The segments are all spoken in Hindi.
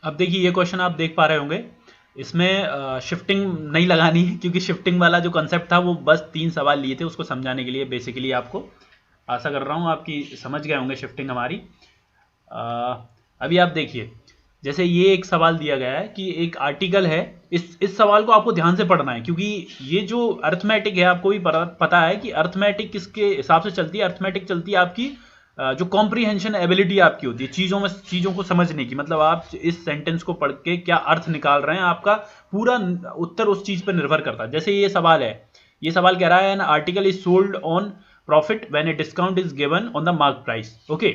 अब देखिए ये क्वेश्चन आप देख पा रहे होंगे, इसमें शिफ्टिंग नहीं लगानी है क्योंकि शिफ्टिंग वाला जो कंसेप्ट था वो बस 3 सवाल लिए थे उसको समझाने के लिए बेसिकली। आपको आशा कर रहा हूँ आपकी समझ गए होंगे शिफ्टिंग हमारी। अभी आप देखिए, जैसे ये एक सवाल दिया गया है कि एक आर्टिकल है, इस सवाल को आपको ध्यान से पढ़ना है क्योंकि ये जो अर्थमेटिक है आपको भी पता है कि अर्थमेटिक किसके हिसाब से चलती है। अर्थमेटिक चलती है आपकी जो कॉम्प्रीहेंशन एबिलिटी आपकी होती है चीज़ों को समझने की। मतलब आप इस सेंटेंस को पढ़ के क्या अर्थ निकाल रहे हैं, आपका पूरा उत्तर उस चीज़ पर निर्भर करता है। जैसे ये सवाल है, ये सवाल कह रहा है an article is sold on profit when a discount is given on the mark price, okay,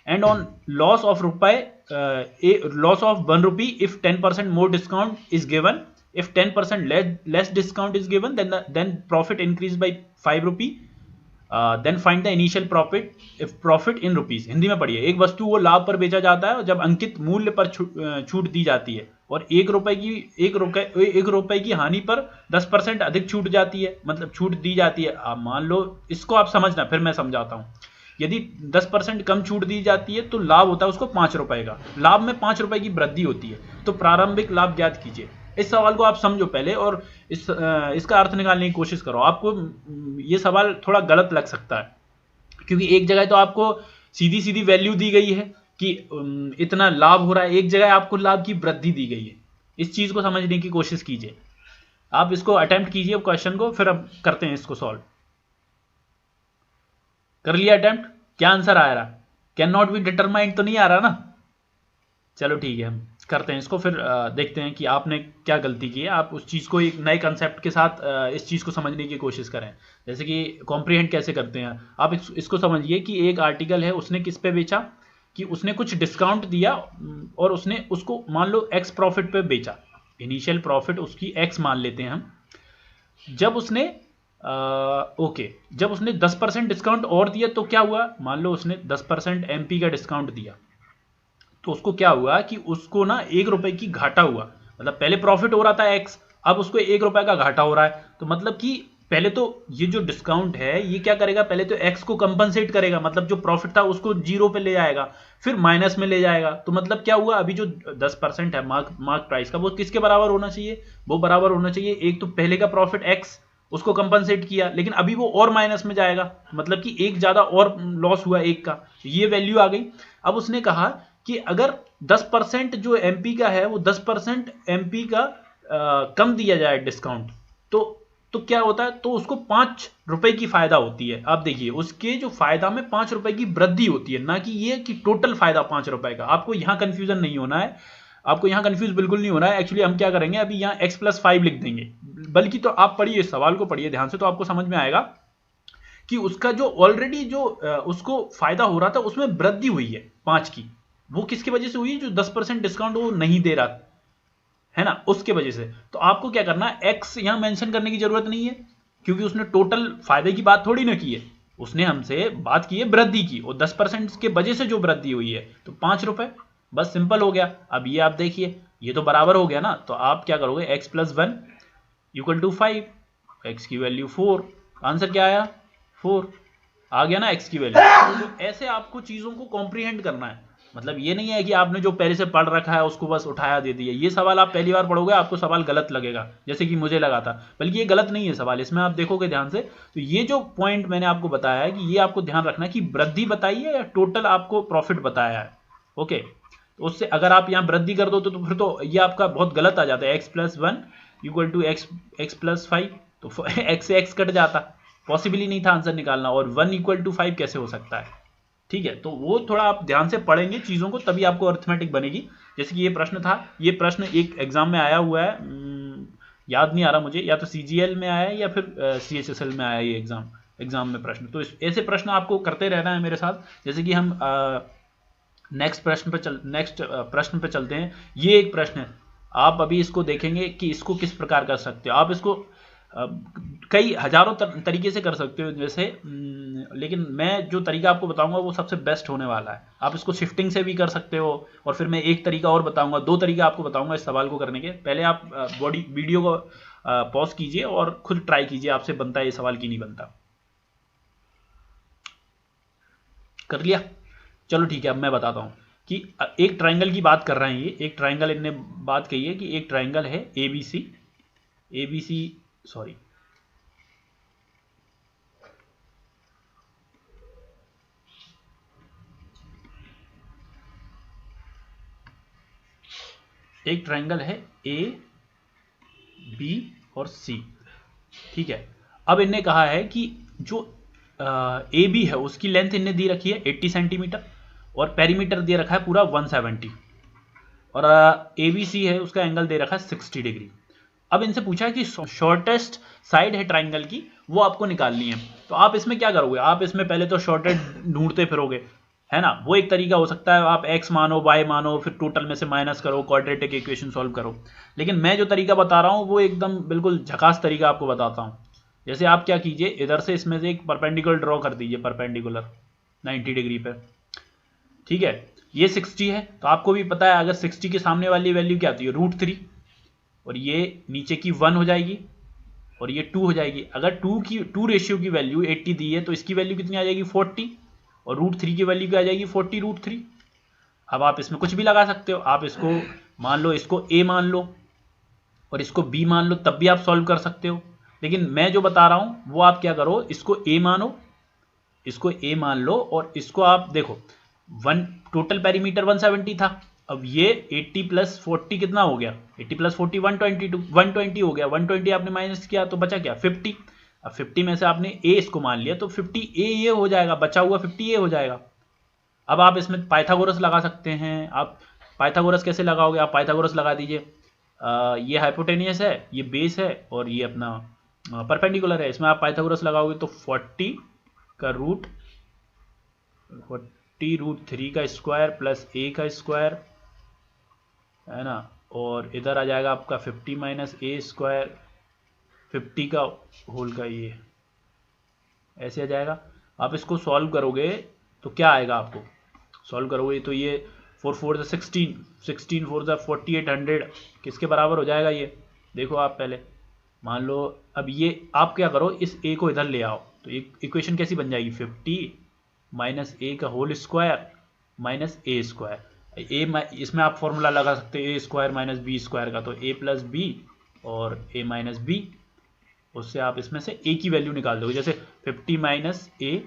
and on loss of loss of 1 rupee if 10% more discount is given, if 10% less discount is given then profit increased by 5 rupee, then find the initial profit if profit in rupees। Hindi में पढ़िए, एक वस्तु वो लाभ पर बेचा जाता है जब अंकित मूल्य पर छूट दी जाती है और एक रुपए की हानि पर 10% अधिक छूट जाती है, मतलब छूट दी जाती है। आप मान लो, इसको आप समझना, फिर मैं समझाता हूँ। यदि 10% कम छूट दी जाती है तो लाभ होता है उसको 5 रुपए का, लाभ में 5 रुपए की वृद्धि होती है, तो प्रारंभिक लाभ ज्ञात कीजिए। इस सवाल को आप समझो पहले और इसका अर्थ निकालने की कोशिश करो। आपको ये सवाल थोड़ा गलत लग सकता है क्योंकि एक जगह तो आपको सीधी सीधी वैल्यू दी गई है कि इतना लाभ हो रहा है, एक जगह आपको लाभ की वृद्धि दी गई है। इस चीज को समझने की कोशिश कीजिए, आप इसको अटेम्प्ट कीजिए क्वेश्चन को, फिर अब करते हैं इसको सॉल्व। कर लिया अटेम्प्ट? क्या आंसर आ रहा? कैन नॉट बी डिटरमाइंड तो नहीं आ रहा ना? चलो ठीक है, हम करते हैं इसको, फिर देखते हैं कि आपने क्या गलती की है। आप उस चीज़ को एक नए कंसेप्ट के साथ इस चीज़ को समझने की कोशिश करें। जैसे कि कॉम्प्रीहेंड कैसे करते हैं आप, इसको समझिए कि एक आर्टिकल है, उसने किस पे बेचा कि उसने कुछ डिस्काउंट दिया और उसने उसको मान लो एक्स प्रॉफिट पे बेचा। इनिशियल प्रॉफिट उसकी एक्स मान लेते हैं हम। जब उसने जब उसने 10% डिस्काउंट और दिया तो क्या हुआ, मान लो उसने 10% एमपी का डिस्काउंट दिया तो उसको क्या हुआ कि उसको ना 1 रुपए की घाटा हुआ। मतलब पहले प्रॉफिट हो रहा था एक्स, अब उसको 1 रुपए का घाटा हो रहा है। तो मतलब कि पहले तो ये जो डिस्काउंट है ये क्या करेगा, पहले तो एक्स को कंपनसेट करेगा, मतलब जो प्रॉफिट था उसको 0 पे ले जाएगा, फिर माइनस में ले जाएगा। तो मतलब क्या हुआ, अभी जो 10% है मार्क प्राइस का वो किसके बराबर होना चाहिए, वो बराबर होना चाहिए, एक तो पहले का प्रॉफिट एक्स उसको कंपनसेट किया, लेकिन अभी वो और माइनस में जाएगा, मतलब कि एक ज्यादा और लॉस हुआ एक का, ये वैल्यू आ गई। अब उसने कहा कि अगर 10% जो एमपी का है वो 10% एमपी का कम दिया जाए डिस्काउंट, तो क्या होता है, तो उसको 5 रुपए की फायदा होती है। आप देखिए उसके जो फायदा में 5 रुपए की वृद्धि होती है, ना कि ये कि टोटल फायदा 5 रुपए का। आपको यहां कंफ्यूजन नहीं होना है, आपको यहां कंफ्यूज बिल्कुल नहीं होना है। एक्चुअली हम क्या करेंगे, अभी यहां x+5 लिख देंगे, बल्कि तो आप पढ़िए सवाल को, पढ़िए ध्यान से, तो आपको समझ में आएगा कि उसका जो ऑलरेडी जो उसको फायदा हो रहा था उसमें वृद्धि हुई है 5 की, वो किसकी वजह से हुई है, जो 10% डिस्काउंट वो नहीं दे रहा है ना, उसके वजह से। तो आपको क्या करना है, एक्स यहां मेंशन करने की जरूरत नहीं है क्योंकि उसने टोटल फायदे की बात थोड़ी ना की है, उसने हमसे बात की है वृद्धि की, और 10% के वजह से जो वृद्धि हुई है तो 5 रुपए, बस सिंपल हो गया। अब ये आप देखिए, ये तो बराबर हो गया ना, तो आप क्या करोगे, x+1 = 5, x की वैल्यू 4, आंसर क्या आया 4 आ गया ना x की वैल्यू। तो ऐसे आपको चीजों को कॉम्प्रीहेंड करना है, मतलब ये नहीं है कि आपने जो पहले से पढ़ रखा है उसको बस उठाया दे दिया। ये सवाल आप पहली बार पढ़ोगे आपको सवाल गलत लगेगा, जैसे कि मुझे लगा था, बल्कि ये गलत नहीं है सवाल, इसमें आप देखोगे ध्यान से तो ये जो पॉइंट मैंने आपको बताया है कि ये आपको ध्यान रखना है कि वृद्धि बताई है या टोटल आपको प्रॉफिट बताया है। ओके, तो उससे अगर आप यहाँ वृद्धि कर दो तो फिर तो ये आपका बहुत गलत आ जाता है, x+1 = x+5, तो x से x कट जाता, पॉसिबल ही नहीं था आंसर निकालना, और 1 = 5 कैसे हो सकता है। ठीक है, तो वो थोड़ा आप ध्यान से पढ़ेंगे चीजों को, तभी आपको अर्थमेटिक बनेगी। जैसे कि ये प्रश्न था, ये प्रश्न एक एग्जाम में आया हुआ है, याद नहीं आ रहा मुझे, या तो सीजीएल में आया है या फिर सीएचएसएल में आया है ये एग्जाम में प्रश्न। तो ऐसे प्रश्न आपको करते रहना है मेरे साथ। जैसे कि हम नेक्स्ट प्रश्न पे चलते हैं। ये एक प्रश्न है, आप अभी इसको देखेंगे कि इसको किस प्रकार कर सकते हो। आप इसको कई हजारों तरीके से कर सकते हो जैसे, लेकिन मैं जो तरीका आपको बताऊंगा वो सबसे बेस्ट होने वाला है। आप इसको शिफ्टिंग से भी कर सकते हो, और फिर मैं एक तरीका और बताऊंगा, 2 तरीका आपको बताऊंगा इस सवाल को करने के। पहले आप वीडियो को पॉज कीजिए और खुद ट्राई कीजिए, आपसे बनता है ये सवाल कि नहीं बनता। कर लिया? चलो ठीक है, अब मैं बताता हूं कि एक ट्राइंगल की बात कर रहे हैं, ये एक ट्राइंगल इनने बात कही है कि एक ट्राइंगल है एबीसी सॉरी एक ट्राइंगल है ए बी और सी, ठीक है। अब इनने कहा है कि जो ए बी है उसकी लेंथ इनने दी रखी है 80 सेंटीमीटर और पेरीमीटर दे रखा है पूरा 170 और ए बी सी है उसका एंगल दे रखा है 60 डिग्री। अब इनसे पूछा है कि शॉर्टेस्ट साइड है ट्राइंगल की वो आपको निकालनी है। तो आप इसमें क्या करोगे, आप इसमें पहले तो शॉर्टेस्ट ढूंढते फिरोगे, है ना। वो एक तरीका हो सकता है, आप x मानो y मानो फिर टोटल में से माइनस करो, क्वाड्रेटिक इक्वेशन सॉल्व करो। लेकिन मैं जो तरीका बता रहा हूँ वो एकदम बिल्कुल झकास तरीका आपको बताता हूँ। जैसे आप क्या कीजिए, इधर से इसमें से एक परपेंडिकुलर ड्रॉ कर दीजिए, परपेंडिकुलर 90 डिग्री पे, ठीक है। ये 60 है तो आपको भी पता है अगर 60 के सामने वाली वैल्यू क्या आती है √3 और ये नीचे की 1 हो जाएगी और ये 2 हो जाएगी। अगर 2 रेशियो की वैल्यू 80 दी है तो इसकी वैल्यू कितनी आ जाएगी 40 और √3 की वैल्यू क्या आ जाएगी 40 √3। अब आप इसमें कुछ भी लगा सकते हो, आप इसको मान लो, इसको a मान लो और इसको b मान लो, तब भी आप सॉल्व कर सकते हो। लेकिन मैं जो बता रहा हूं वो आप क्या करो, इसको a मानो, इसको a मान लो और इसको आप देखो टोटल पेरीमीटर 170 था। अब ये 80 + 40 कितना हो गया, 80 + 40 120 हो गया। 120 आपने माइनस किया तो बचा क्या 50। अब 50 में से आपने a इसको मान लिया तो 50a ये हो जाएगा, बचा हुआ 50a हो जाएगा। अब आप इसमें पाइथागोरस लगा सकते हैं। आप पाइथागोरस कैसे लगाओगे, आप पाइथागोरस लगा दीजिए। ये हाइपोटेनियस है, ये बेस है और ये अपना परपेंडिकुलर है। इसमें आप पाइथागोरस लगाओगे तो 40 का रूट 40 √3 का स्क्वायर प्लस a का स्क्वायर, है ना, और इधर आ जाएगा आपका 50 - a स्क्वायर 50 का होल का, ये ऐसे आ जाएगा। आप इसको सॉल्व करोगे तो क्या आएगा, आपको सॉल्व करोगे तो ये 4 4 16 16 4 4800 किसके बराबर हो जाएगा ये देखो। आप पहले मान लो, अब ये आप क्या करो, इस a को इधर ले आओ तो एक इक्वेशन कैसी बन जाएगी 50 - a का whole square minus a square. इसमें आप फॉर्मूला लगा सकते हैं a स्क्वायर - b स्क्वायर का, तो a + b और a - b, उससे आप इसमें से a की वैल्यू निकाल दोगे। जैसे 50 - a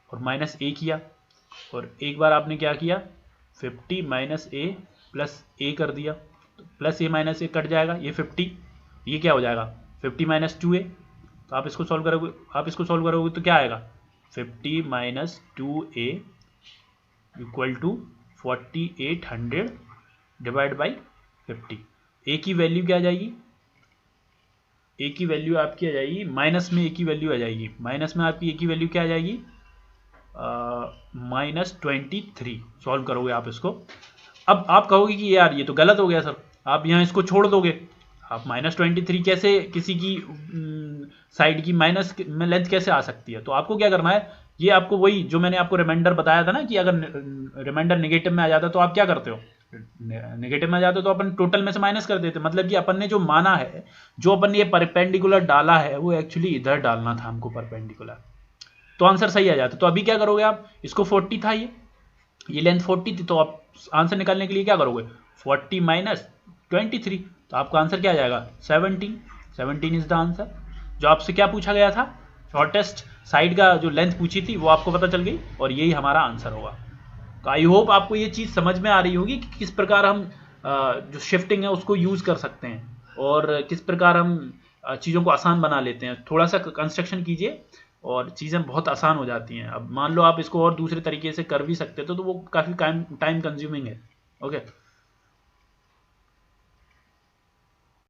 और -a किया और एक बार आपने क्या किया 50 - a प्लस a कर दिया तो प्लस a - a कट जाएगा, ये 50, ये क्या हो जाएगा 50 - 2a। तो आप इसको सॉल्व करोगे तो क्या आएगा 50 - 2a equal to 4800 divide by 50। a की वैल्यू क्या आ जाएगी, a की वैल्यू आपकी आ जाएगी माइनस में, a की वैल्यू आ जाएगी माइनस में, आपकी a की वैल्यू क्या आ जाएगी -23। सॉल्व करोगे आप इसको। अब आप कहोगे कि यार ये तो गलत हो गया सर, आप यहाँ इसको छोड़ दोगे। आप -23 कैसे किसी की साइड की माइनस में लेंथ कैसे आ सकती है। तो आपको क्या करना है, ये आपको वही जो मैंने आपको रिमाइंडर बताया था ना कि अगर रिमाइंडर नेगेटिव में आ जाता है तो आप क्या करते हो, नेगेटिव में आ जाते हो तो अपन टोटल में से माइनस कर देते। मतलब कि अपन ने जो माना है, जो अपन ने ये परपेंडिकुलर डाला है वो एक्चुअली इधर डालना था हमको परपेंडिकुलर, तो आंसर सही आ जाता। तो अभी क्या करोगे आप, इसको 40 था, ये लेंथ 40 थी, तो आप आंसर निकालने के लिए क्या करोगे 40 - 23, तो आपका आंसर क्या आ जाएगा 17 इज द आंसर। जो आपसे क्या पूछा गया था, शॉर्टेस्ट साइड का जो लेंथ पूछी थी वो आपको पता चल गई और यही हमारा आंसर होगा। तो आई होप आपको ये चीज़ समझ में आ रही होगी कि किस प्रकार हम जो शिफ्टिंग है उसको यूज़ कर सकते हैं और किस प्रकार हम चीज़ों को आसान बना लेते हैं। थोड़ा सा कंस्ट्रक्शन कीजिए और चीज़ें बहुत आसान हो जाती हैं। अब मान लो आप इसको और दूसरे तरीके से कर भी सकते हो तो वो काफ़ी टाइम कंज्यूमिंग है। ओके।